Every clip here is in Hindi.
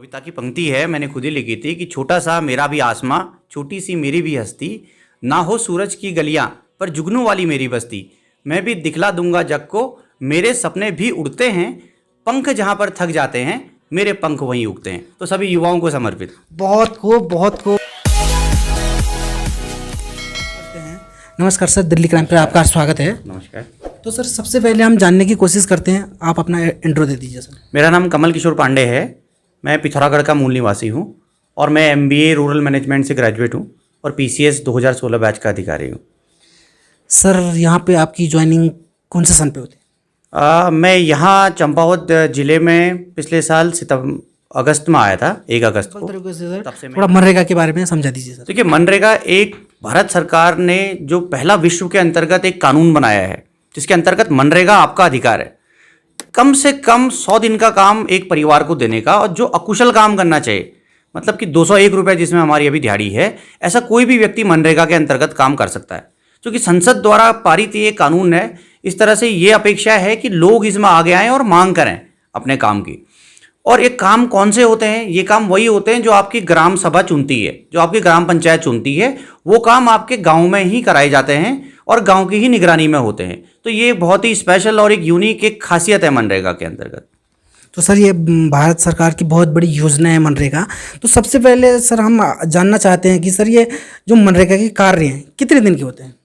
कविता की पंक्ति है, मैंने खुद ही लिखी थी कि छोटा सा मेरा भी आसमां, छोटी सी मेरी भी हस्ती, ना हो सूरज की गलियां पर जुगनू वाली मेरी बस्ती, मैं भी दिखला दूंगा जग को, मेरे सपने भी उड़ते हैं, पंख जहां पर थक जाते हैं मेरे पंख वहीं उगते हैं। तो सभी युवाओं को समर्पित। बहुत खूब, बहुत खूब। नमस्कार सर, दिल्ली क्राइम पे आपका स्वागत है। नमस्कार। तो सर, सबसे पहले हम जानने की कोशिश करते हैं, आप अपना इंट्रो दे दीजिए सर। मेरा नाम कमल किशोर पांडे है, मैं पिथौरागढ़ का मूल निवासी हूँ और मैं MBA रूरल मैनेजमेंट से ग्रेजुएट हूँ और PCS 2016 बैच का अधिकारी हूँ। सर, यहाँ पे आपकी ज्वाइनिंग कौन से सन पे होती है? मैं यहाँ चंपावत ज़िले में पिछले साल अगस्त में आया था, 1 अगस्त को। तरीके से सर तब से थोड़ा मनरेगा के बारे में समझा दीजिए सर। देखिए, मनरेगा एक भारत सरकार ने जो पहला विश्व के अंतर्गत एक कानून बनाया है, जिसके अंतर्गत मनरेगा आपका अधिकार है कम से कम 100 दिन का काम एक परिवार को देने का, और जो अकुशल काम करना चाहिए, मतलब कि 201 रुपये जिसमें हमारी अभी दिहाड़ी है, ऐसा कोई भी व्यक्ति मनरेगा के अंतर्गत काम कर सकता है। क्योंकि संसद द्वारा पारित ये कानून है, इस तरह से ये अपेक्षा है कि लोग इसमें आगे आएँ और मांग करें अपने काम की। और ये काम कौन से होते हैं? ये काम वही होते हैं जो आपकी ग्राम सभा चुनती है, जो आपकी ग्राम पंचायत चुनती है। वो काम आपके गांव में ही कराए जाते हैं और गांव की ही निगरानी में होते हैं। तो ये बहुत ही स्पेशल और एक यूनिक एक खासियत है मनरेगा के अंतर्गत। तो सर, ये भारत सरकार की बहुत बड़ी योजना है मनरेगा। तो सबसे पहले सर हम जानना चाहते हैं कि सर, ये जो मनरेगा के कार्य हैं कितने दिन के होते हैं?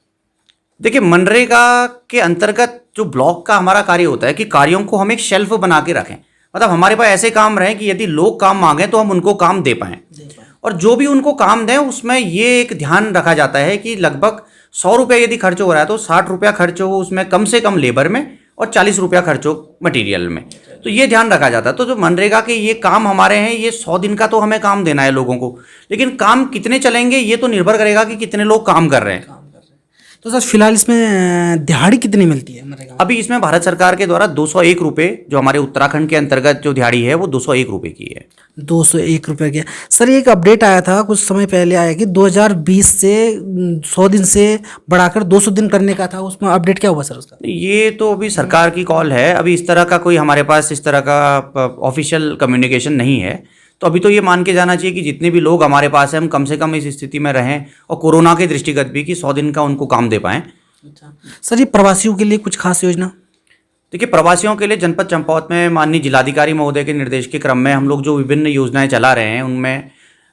देखिए, मनरेगा के अंतर्गत जो ब्लॉक का हमारा कार्य होता है कि कार्यों को हम एक शेल्फ बना के रखें, मतलब हमारे पास ऐसे काम रहे कि यदि लोग काम मांगें तो हम उनको काम दे पाएं। और जो भी उनको काम दें उसमें ये एक ध्यान रखा जाता है कि लगभग 100 रुपये यदि खर्च हो रहा है तो 60 रुपया खर्च हो उसमें कम से कम लेबर में और 40 रुपया खर्च हो मटीरियल में। तो ये ध्यान रखा जाता है। तो जो मनरेगा के ये काम हमारे हैं, ये 100 दिन का तो हमें काम देना है लोगों को, लेकिन काम कितने चलेंगे ये तो निर्भर करेगा कि कितने लोग काम कर रहे हैं। तो सर, फिलहाल इसमें दिहाड़ी कितनी मिलती है मनरेगा? अभी इसमें भारत सरकार के द्वारा 201 रुपये, जो हमारे उत्तराखंड के अंतर्गत जो दिहाड़ी है वो 201 रुपये की है। 201 रुपये की। सर, एक अपडेट आया था कुछ समय पहले आया कि 2020 से 100 दिन से बढ़ाकर 200 दिन करने का था, उसमें अपडेट क्या हुआ सर उसका? ये तो अभी सरकार की कॉल है, अभी इस तरह का कोई हमारे पास इस तरह का ऑफिशियल कम्युनिकेशन नहीं है। तो अभी तो ये मान के जाना चाहिए कि जितने भी लोग हमारे पास हैं, हम कम से कम इस स्थिति में रहें और कोरोना के दृष्टिगत भी कि 100 दिन का उनको काम दे पाएँ। अच्छा सर, ये प्रवासियों के लिए कुछ खास योजना? देखिए, प्रवासियों के लिए जनपद चंपावत में माननीय जिलाधिकारी महोदय के निर्देश के क्रम में हम लोग जो विभिन्न योजनाएं चला रहे हैं, उनमें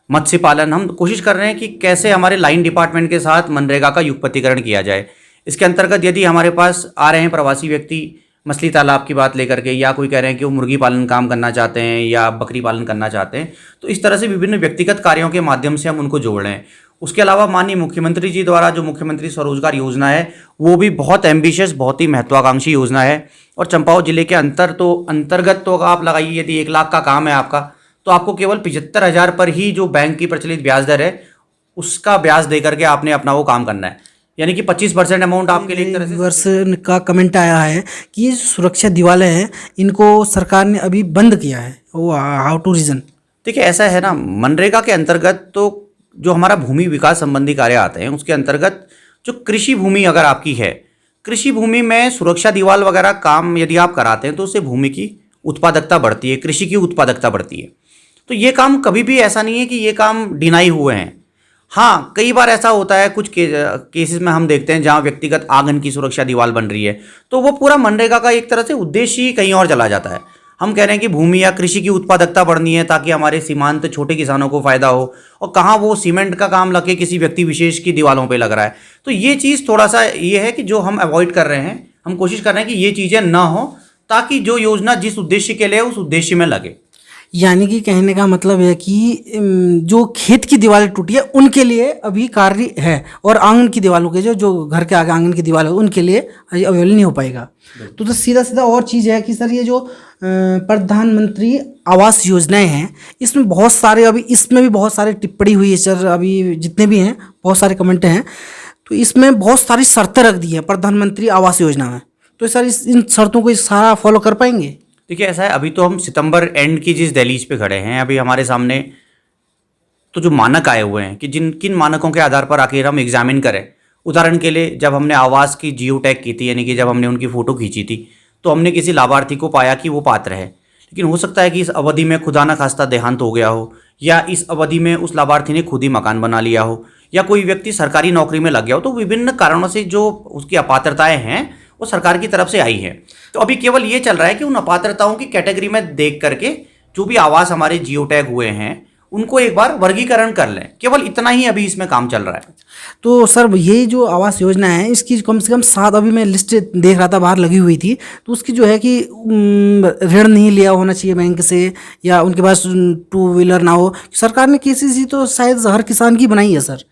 मत्स्य पालन, हम कोशिश कर रहे हैं कि कैसे हमारे लाइन डिपार्टमेंट के साथ मनरेगा का युगपतिकरण किया जाए। इसके अंतर्गत यदि हमारे पास आ रहे हैं प्रवासी व्यक्ति मछली तालाब की बात लेकर के, या कोई कह रहे हैं कि वो मुर्गी पालन काम करना चाहते हैं या बकरी पालन करना चाहते हैं, तो इस तरह से विभिन्न व्यक्तिगत कार्यों के माध्यम से हम उनको जोड़ रहे हैं। उसके अलावा माननीय मुख्यमंत्री जी द्वारा जो मुख्यमंत्री स्वरोजगार योजना है, वो भी बहुत एम्बिशियस, बहुत ही महत्वाकांक्षी योजना है। और चंपावत जिले के अंतर्गत तो आप लगाइए, यदि 1 लाख का काम है आपका, तो आपको केवल 75,000 पर ही जो बैंक की प्रचलित ब्याज दर है, उसका ब्याज दे करके आपने अपना वो काम करना है। यानी कि 25% अमाउंट आपके लिए एक तरह से। वर्ष का कमेंट आया है कि ये सुरक्षा दिवाले हैं, इनको सरकार ने अभी बंद किया है, वो हाउ टू रीजन? देखिए, ऐसा है ना, मनरेगा के अंतर्गत तो जो हमारा भूमि विकास संबंधी कार्य आते हैं, उसके अंतर्गत जो कृषि भूमि अगर आपकी है, कृषि भूमि में सुरक्षा दीवार वगैरह काम यदि आप कराते हैं तो उससे भूमि की उत्पादकता बढ़ती है, कृषि की उत्पादकता बढ़ती है। तो ये काम कभी भी ऐसा नहीं है कि ये काम डिनाई हुए हैं। हाँ, कई बार ऐसा होता है, कुछ केसेस में हम देखते हैं जहाँ व्यक्तिगत आंगन की सुरक्षा दीवार बन रही है, तो वो पूरा मनरेगा का एक तरह से उद्देश्य ही कहीं और चला जाता है। हम कह रहे हैं कि भूमि या कृषि की उत्पादकता बढ़नी है ताकि हमारे सीमांत छोटे किसानों को फायदा हो, और कहाँ वो सीमेंट का काम लगे किसी व्यक्ति विशेष की दीवारों पे लग रहा है। तो ये चीज़ थोड़ा सा ये है कि जो हम अवॉइड कर रहे हैं, हम कोशिश कर रहे हैं कि ये चीज़ें ना हो, ताकि जो योजना जिस उद्देश्य के लिए उस उद्देश्य में लगे। यानी कि कहने का मतलब है कि जो खेत की दीवारें टूटी है उनके लिए अभी कार्य है, और आंगन की दीवारों के जो घर के आगे आंगन की दीवार है उनके लिए अवेलेबल नहीं हो पाएगा। तो सीधा सीधा और चीज़ है कि सर, ये जो प्रधानमंत्री आवास योजनाएं हैं, इसमें बहुत सारे, अभी इसमें भी बहुत सारे टिप्पणी हुई है सर, अभी जितने भी हैं बहुत सारे कमेंट हैं, तो इसमें बहुत सारी शर्तें रख दी हैं प्रधानमंत्री आवास योजना में। तो सर, इन शर्तों को सारा फॉलो कर पाएंगे? देखिए, ऐसा है, अभी तो हम सितंबर एंड की जिस दहलीज पे खड़े हैं, अभी हमारे सामने तो जो मानक आए हुए हैं कि किन मानकों के आधार पर आखिर हम एग्जामिन करें। उदाहरण के लिए, जब हमने आवास की जियो टैग की थी, यानी कि जब हमने उनकी फ़ोटो खींची थी, तो हमने किसी लाभार्थी को पाया कि वो पात्र है, लेकिन हो सकता है कि इस अवधि में खुदा न खास्ता देहांत हो गया हो, या इस अवधि में उस लाभार्थी ने खुद ही मकान बना लिया हो, या कोई व्यक्ति सरकारी नौकरी में लग गया हो। तो विभिन्न कारणों से जो उसकी अपात्रताएं हैं वो सरकार की तरफ से आई हैं। तो अभी केवल ये चल रहा है कि उन अपात्रताओं की कैटेगरी में देख करके जो भी आवास हमारे जियो टैग हुए हैं उनको एक बार वर्गीकरण कर लें। केवल इतना ही अभी इसमें काम चल रहा है। तो सर ये जो आवास योजना है इसकी कम से कम 7 अभी मैं लिस्ट देख रहा था बाहर लगी हुई थी, तो उसकी जो है कि ऋण नहीं लिया होना चाहिए बैंक से, या उनके पास 2 व्हीलर ना हो। सरकार ने केसीसी तो शायद हर किसान की बनाई है सर।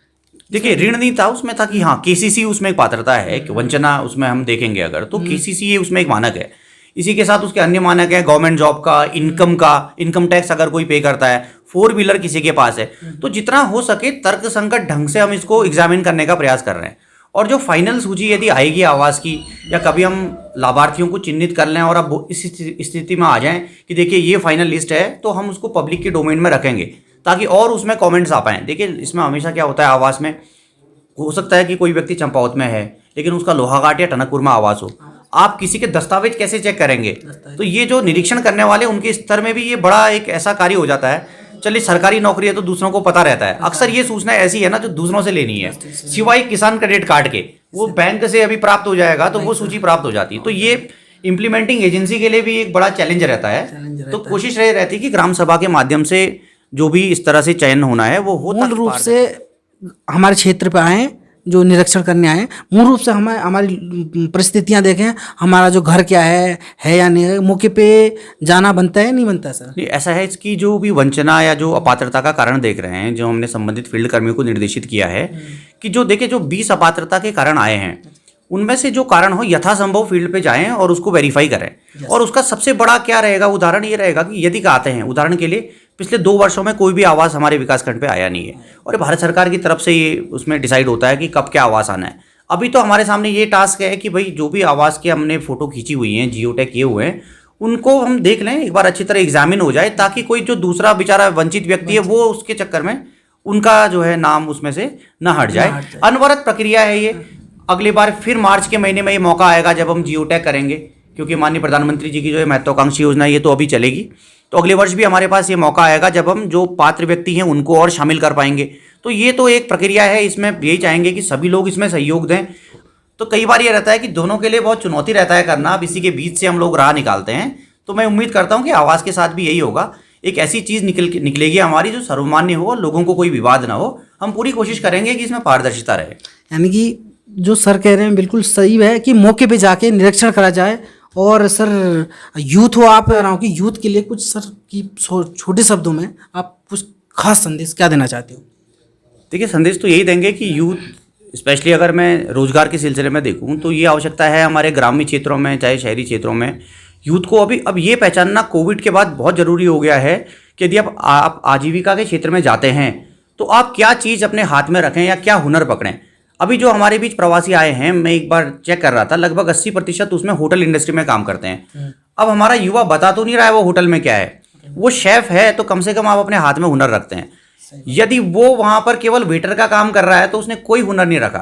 देखिए, ऋण नहीं था उसमें, था कि हाँ केसीसी उसमें एक पात्रता है कि वंचना उसमें हम देखेंगे अगर, तो केसीसी उसमें एक मानक है। इसी के साथ उसके अन्य मानक है गवर्नमेंट जॉब का, इनकम टैक्स अगर कोई पे करता है, 4 व्हीलर किसी के पास है। तो जितना हो सके तर्क संगत ढंग से हम इसको एग्जामिन करने का प्रयास कर रहे हैं। और जो फाइनल सूची यदि आएगी आवास की, या कभी हम लाभार्थियों को चिन्हित कर लें और अब इस स्थिति में आ जाएं कि देखिए ये फाइनल लिस्ट है, तो हम उसको पब्लिक के डोमेन में रखेंगे ताकि और उसमें कमेंट्स आ पाएँ। देखिए, इसमें हमेशा क्या होता है, आवास में हो सकता है कि कोई व्यक्ति चंपावत में है लेकिन उसका लोहाघाट या टनकपुर में आवास हो। आप किसी के दस्तावेज कैसे चेक करेंगे? तो ये जो निरीक्षण करने वाले उनके स्तर में भी ये बड़ा एक ऐसा कार्य हो जाता है। चलिए, सरकारी नौकरी है तो दूसरों को पता रहता है। अक्सर ये सूचना ऐसी है ना जो दूसरों से लेनी है, सिवाय किसान क्रेडिट कार्ड के। वो बैंक से अभी प्राप्त हो जाएगा तो वो सूची प्राप्त हो जाती है। तो ये इम्प्लीमेंटिंग एजेंसी के लिए भी एक बड़ा चैलेंज रहता है। तो कोशिश ये रहती है कि ग्राम सभा के माध्यम से जो भी इस तरह से चयन होना है वो हो, मूल रूप से हमारे क्षेत्र पे आए, जो निरीक्षण करने आए, मूल रूप से हमारी परिस्थितियां देखें, हमारा जो घर क्या है या नहीं है, मौके पे जाना बनता है नहीं बनता सर? नहीं, ऐसा है, इसकी जो भी वंचना या जो अपात्रता का कारण देख रहे हैं, जो हमने संबंधित फील्ड कर्मियों को निर्देशित किया है कि जो देखिए जो 20 अपात्रता के कारण आए हैं उनमें से जो कारण हो यथासंभव फील्ड पे जाएं और उसको वेरीफाई करें। और उसका सबसे बड़ा क्या रहेगा, उदाहरण ये रहेगा कि यदि आते हैं, उदाहरण के लिए पिछले 2 वर्षों में कोई भी आवास हमारे विकासखंड पे आया नहीं है और भारत सरकार की तरफ से ये उसमें डिसाइड होता है कि कब क्या आवास आना है। अभी तो हमारे सामने ये टास्क है कि भाई जो भी आवास के हमने फोटो खींची हुई हैं, जियो टैग किए हुए हैं, उनको हम देख लें, एक बार अच्छी तरह एग्जामिन हो जाए, ताकि कोई जो दूसरा बेचारा वंचित व्यक्ति है वो उसके चक्कर में उनका जो है नाम उसमें से न हट जाए। अनवरत प्रक्रिया है ये। अगली बार फिर मार्च के महीने में ये मौका आएगा जब हम जियो टैग करेंगे, क्योंकि माननीय प्रधानमंत्री जी की जो महत्वाकांक्षी योजना है ये तो अभी चलेगी। तो अगले वर्ष भी हमारे पास ये मौका आएगा जब हम जो पात्र व्यक्ति हैं उनको और शामिल कर पाएंगे। तो ये तो एक प्रक्रिया है, इसमें यही चाहेंगे कि सभी लोग इसमें सहयोग दें। तो कई बार ये रहता है कि दोनों के लिए बहुत चुनौती रहता है करना, अब इसी के बीच से हम लोग राह निकालते हैं। तो मैं उम्मीद करता हूँ कि आवास के साथ भी यही होगा, एक ऐसी चीज़ निकलेगी हमारी जो सर्वमान्य हो और लोगों को कोई विवाद ना हो। हम पूरी कोशिश करेंगे कि इसमें पारदर्शिता रहे। यानी कि जो सर कह रहे हैं बिल्कुल सही है कि मौके पे जाके निरीक्षण करा जाए। और सर यूथ हो, आप कह रहा हूँ कि यूथ के लिए कुछ सर की छोटे शब्दों में आप कुछ खास संदेश क्या देना चाहते हो? देखिए, संदेश तो यही देंगे कि यूथ, स्पेशली अगर मैं रोजगार के सिलसिले में देखूं तो ये आवश्यकता है हमारे ग्रामीण क्षेत्रों में चाहे शहरी क्षेत्रों में, यूथ को अभी अब ये पहचानना कोविड के बाद बहुत ज़रूरी हो गया है कि यदि आप आजीविका के क्षेत्र में जाते हैं तो आप क्या चीज़ अपने हाथ में रखें या क्या हुनर पकड़ें। अभी जो हमारे बीच प्रवासी आए हैं, मैं एक बार चेक कर रहा था, लगभग 80% उसमें होटल इंडस्ट्री में काम करते हैं। अब हमारा युवा बता तो नहीं रहा है वो होटल में क्या है, वो शेफ है तो कम से कम आप अपने हाथ में हुनर रखते हैं। यदि वो वहां पर केवल वेटर का काम कर रहा है तो उसने कोई हुनर नहीं रखा।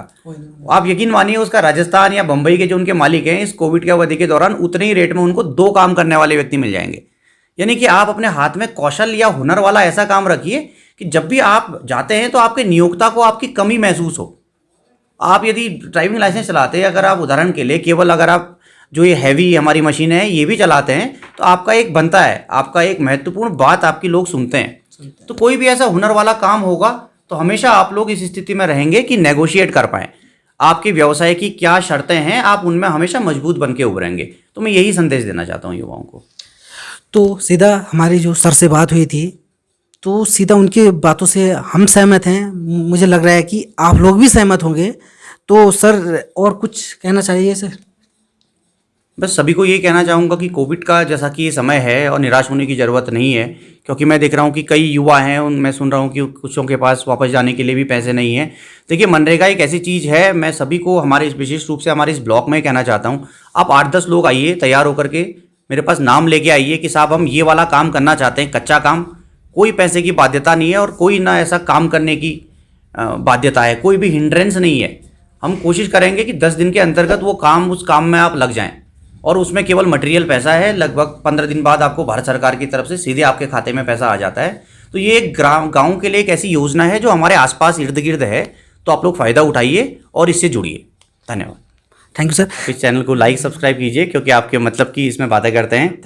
आप यकीन मानिए उसका राजस्थान या बंबई के जो उनके मालिक हैं, इस कोविड के अवधि के दौरान उतने ही रेट में उनको 2 काम करने वाले व्यक्ति मिल जाएंगे। यानी कि आप अपने हाथ में कौशल या हुनर वाला ऐसा काम रखिए कि जब भी आप जाते हैं तो आपके नियोक्ता को आपकी कमी महसूस हो। आप यदि ड्राइविंग लाइसेंस चलाते हैं, अगर आप उदाहरण के लिए केवल अगर आप जो ये हैवी हमारी मशीन है ये भी चलाते हैं तो आपका एक बनता है, आपका एक महत्वपूर्ण बात आपकी लोग सुनते हैं। तो कोई भी ऐसा हुनर वाला काम होगा तो हमेशा आप लोग इस स्थिति में रहेंगे कि नेगोशिएट कर पाएँ। आपके व्यवसाय की क्या शर्तें हैं, आप उनमें हमेशा मजबूत बन के उभरेंगे। तो मैं यही संदेश देना चाहता हूँ युवाओं को। तो सीधा हमारी जो सर से बात हुई थी तो सीधा उनकी बातों से हम सहमत हैं। मुझे लग रहा है कि आप लोग भी सहमत होंगे। तो सर और कुछ कहना चाहिए सर? बस सभी को ये कहना चाहूँगा कि कोविड का जैसा कि ये समय है और निराश होने की ज़रूरत नहीं है, क्योंकि मैं देख रहा हूँ कि कई युवा हैं, मैं सुन रहा हूँ कि कुछों के पास वापस जाने के लिए भी पैसे नहीं हैं। देखिए, मनरेगा एक ऐसी चीज़ है, मैं सभी को हमारे विशेष रूप से हमारे इस ब्लॉक में कहना चाहता हूँ, आप 8-10 लोग आइए तैयार होकर के मेरे पास नाम लेके आइए कि साहब हम ये वाला काम करना चाहते हैं, कच्चा काम, कोई पैसे की बाध्यता नहीं है और कोई ना ऐसा काम करने की बाध्यता है, कोई भी हिंड्रेंस नहीं है। हम कोशिश करेंगे कि 10 दिन के अंतर्गत वो काम, उस काम में आप लग जाएं और उसमें केवल मटेरियल पैसा है, लगभग 15 दिन बाद आपको भारत सरकार की तरफ से सीधे आपके खाते में पैसा आ जाता है। तो ये एक गाँव के लिए एक ऐसी योजना है जो हमारे आसपास इर्द गिर्द है, तो आप लोग फ़ायदा उठाइए और इससे जुड़िए। धन्यवाद। Thank you sir. इस चैनल को लाइक सब्सक्राइब कीजिए, क्योंकि आपके मतलब की इसमें बातें करते हैं। थैंक